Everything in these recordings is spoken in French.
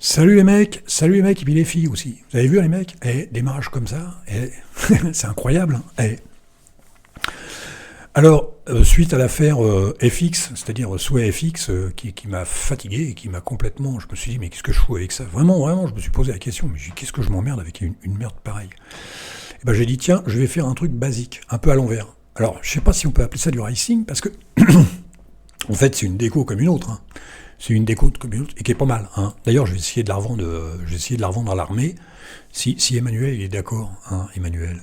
Salut les mecs, et puis les filles aussi. Vous avez vu les mecs démarrage comme ça, c'est incroyable. Alors, suite à l'affaire FX, c'est-à-dire Sway FX, qui m'a fatigué et qui m'a complètement... Je me suis dit, mais qu'est-ce que je fous avec ça? Vraiment, je me suis posé la question, mais qu'est-ce que je m'emmerde avec une merde pareille? Et ben j'ai dit, tiens, je vais faire un truc basique, un peu à l'envers. Alors, je sais pas si on peut appeler ça du racing, parce que, en fait, c'est une déco comme une autre. C'est une déco comme une autre, et qui est pas mal. D'ailleurs, je vais essayer de la revendre à l'armée, si Emmanuel il est d'accord, Emmanuel.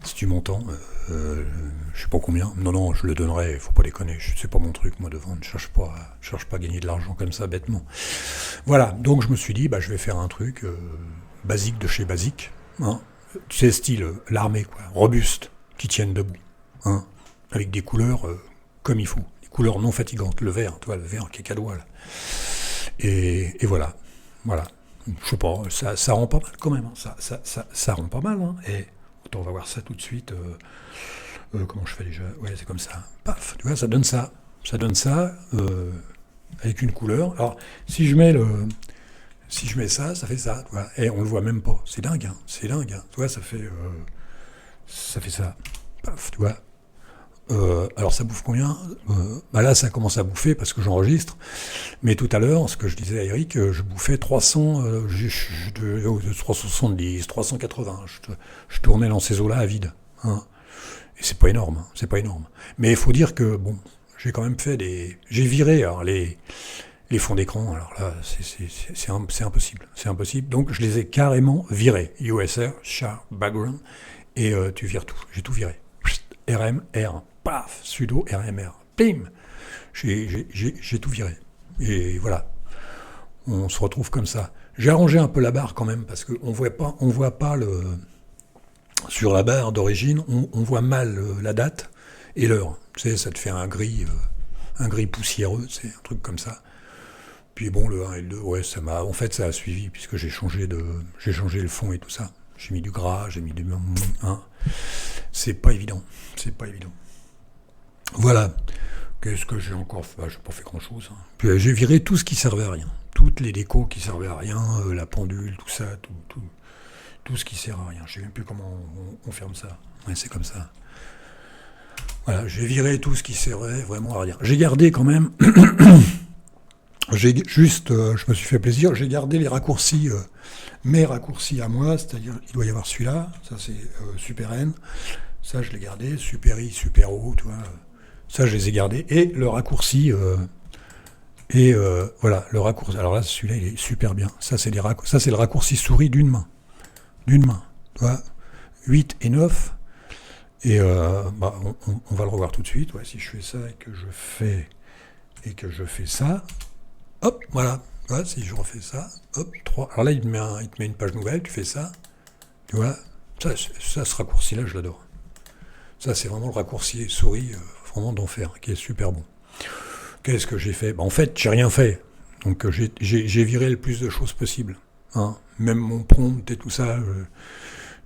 Si tu m'entends, je sais pas combien. Non, je le donnerai, faut pas déconner. C'est pas mon truc, moi, de vendre. Je cherche pas à gagner de l'argent comme ça, bêtement. Voilà, donc je me suis dit, je vais faire un truc basique de chez basique. Tu sais, style l'armée, quoi. Robuste, qui tienne debout. Avec des couleurs comme il faut. Des couleurs non fatigantes. Le vert, tu vois, le vert qui est cadois, là. Et voilà. Je sais pas, ça rend pas mal quand même. Ça rend pas mal. Et on va voir ça tout de suite. Comment je fais déjà? Ouais, c'est comme ça. Paf, tu vois, ça donne ça. Avec une couleur. Alors, si je mets ça, ça fait ça. Tu vois, et on le voit même pas. C'est dingue. Tu vois, ça fait ça. Paf, tu vois. Alors ça bouffe combien? Là, ça commence à bouffer parce que j'enregistre. Mais tout à l'heure, ce que je disais à Eric, je bouffais 300, 370, 380. Je tournais dans ces eaux-là à vide. Et c'est pas énorme. Mais il faut dire que, bon, j'ai quand même fait j'ai viré les fonds d'écran. Alors là, c'est impossible. Donc je les ai carrément virés. USR, char, background. Et tu vires tout. J'ai tout viré. RMR. Paf, sudo RMR, bim, j'ai tout viré. Et voilà, on se retrouve comme ça. J'ai arrangé un peu la barre quand même, parce qu'on voit pas sur la barre d'origine, on voit mal la date et l'heure. Tu sais, ça te fait un gris poussiéreux, c'est un truc comme ça. Puis bon, le 1 et le 2, ouais, ça a suivi, puisque j'ai changé le fond et tout ça. J'ai mis du gras, j'ai mis du... C'est pas évident. Voilà. Qu'est-ce que j'ai encore fait? J'ai pas fait grand-chose. Puis j'ai viré tout ce qui servait à rien. Toutes les décos qui servaient à rien, la pendule, tout ça, tout ce qui sert à rien. Je sais même plus comment on ferme ça. Ouais, c'est comme ça. Voilà, j'ai viré tout ce qui servait vraiment à rien. J'ai gardé quand même... je me suis fait plaisir, j'ai gardé les raccourcis, mes raccourcis à moi, c'est-à-dire, il doit y avoir celui-là, ça c'est Super N, ça je l'ai gardé, Super I, Super O, tu vois... Ça, je les ai gardés. Et le raccourci... voilà, le raccourci... Alors là, celui-là, il est super bien. Ça, c'est le raccourci souris d'une main. Tu vois, 8 et 9. Et on va le revoir tout de suite. Ouais, si je fais ça et que je fais ça... Hop, voilà. Ouais, si je refais ça... Hop, 3. Alors là, il te met une page nouvelle. Tu fais ça. Tu vois, ça ce raccourci-là, je l'adore. Ça, c'est vraiment le raccourci souris... vraiment d'enfer, qui est super bon. Qu'est-ce que j'ai fait? En fait, j'ai rien fait. Donc j'ai viré le plus de choses possible. Même mon prompt et tout ça,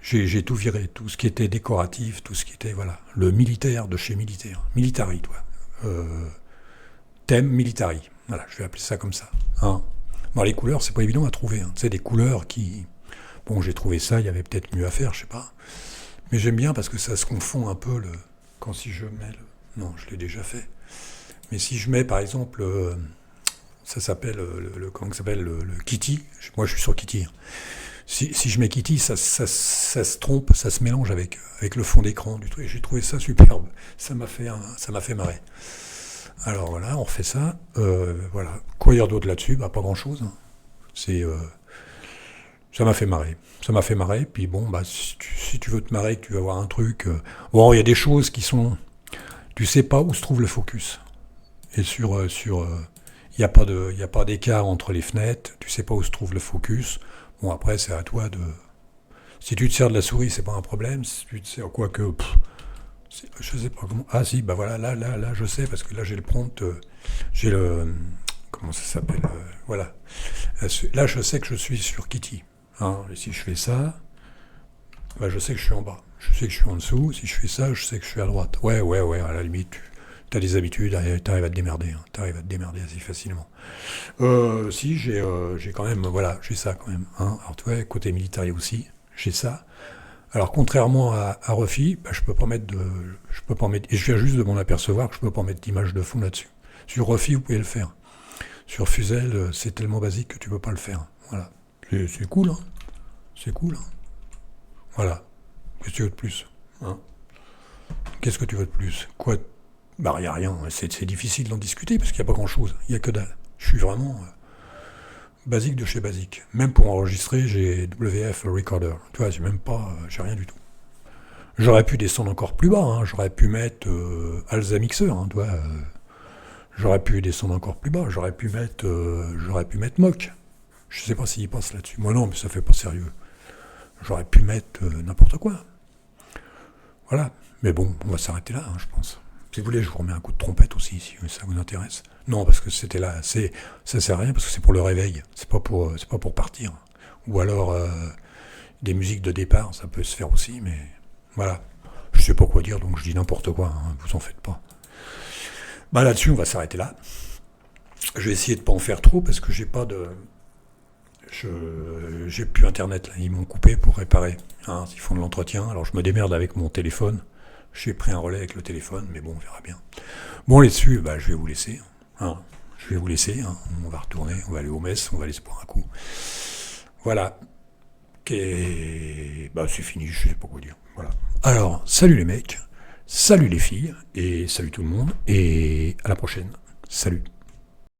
j'ai tout viré. Tout ce qui était décoratif, tout ce qui était, voilà. Le militaire de chez Militaire. Military, toi. Thème Military. Voilà, je vais appeler ça comme ça. Bon, les couleurs, c'est pas évident à trouver. Tu sais, des couleurs qui... Bon, j'ai trouvé ça, il y avait peut-être mieux à faire, je sais pas. Mais j'aime bien parce que ça se confond un peu quand si je mets Non, je l'ai déjà fait. Mais si je mets, par exemple, ça s'appelle comment ça s'appelle le Kitty. Moi, je suis sur Kitty. Si je mets Kitty, ça se trompe, ça se mélange avec le fond d'écran du truc. J'ai trouvé ça superbe. Ça m'a fait marrer. Alors voilà, on refait ça. Voilà. Quoi dire d'autre là-dessus? Pas grand-chose. Ça m'a fait marrer. Puis bon, si tu veux te marrer, que tu vas voir un truc. Bon, il y a des choses qui sont... Tu sais pas où se trouve le focus. Et il n'y a pas d'écart entre les fenêtres. Tu sais pas où se trouve le focus. Bon, après, c'est à toi de... Si tu te sers de la souris, c'est pas un problème. Si tu te sers je sais pas comment... Ah si, voilà, là, je sais, parce que là, j'ai le prompt... j'ai le... Comment ça s'appelle voilà. Là, je sais que je suis sur Kitty. Et si je fais ça, je sais que je suis en bas. Je sais que je suis en dessous. Si je fais ça, je sais que je suis à droite. Ouais, à la limite, t'as des habitudes, t'arrives à te démerder, hein. T'arrives à te démerder assez facilement. Si, j'ai quand même, voilà, j'ai ça quand même, hein. Alors tu vois, côté militaire aussi, j'ai ça. Alors contrairement à Refi, bah, je peux pas mettre, et je viens juste de m'en apercevoir que je peux pas mettre d'image de fond là-dessus. Sur Refi, vous pouvez le faire. Sur Fuzel, c'est tellement basique que tu peux pas le faire. Voilà. C'est cool, hein. C'est cool, hein. Voilà. Qu'est-ce que tu veux de plus, hein? Qu'est-ce que tu veux de plus? Quoi? Bah, y a rien. C'est difficile d'en discuter parce qu'il n'y a pas grand-chose. Il y a que dalle. Je suis vraiment basique de chez basique. Même pour enregistrer, j'ai WF Recorder. Tu vois, j'ai rien du tout. J'aurais pu descendre encore plus bas, hein. J'aurais pu mettre Alza Mixer, hein, tu vois. J'aurais pu descendre encore plus bas. J'aurais pu mettre Mock. Je sais pas s'il passe là-dessus. Moi non, mais ça fait pas sérieux. J'aurais pu mettre n'importe quoi. Voilà. Mais bon, on va s'arrêter là, hein, je pense. Si vous voulez, je vous remets un coup de trompette aussi, si ça vous intéresse. Non, parce que c'était là, ça sert à rien, parce que c'est pour le réveil. C'est pas pour partir. Ou alors, des musiques de départ, ça peut se faire aussi, mais voilà. Je sais pas quoi dire, donc je dis n'importe quoi, hein, vous en faites pas. Bah là-dessus, on va s'arrêter là. Je vais essayer de pas en faire trop, parce que j'ai pas de... J'ai plus internet, là. Ils m'ont coupé pour réparer, hein. Ils font de l'entretien, alors je me démerde avec mon téléphone. J'ai pris un relais avec le téléphone, mais bon, on verra bien. Bon, là-dessus, bah, je vais vous laisser, hein. Je vais vous laisser, hein. On va retourner, on va aller au mess, on va aller se boire un coup. Voilà. Et bah, c'est fini, je sais pas quoi dire. Voilà. Alors, salut les mecs, salut les filles, et salut tout le monde, et à la prochaine. Salut.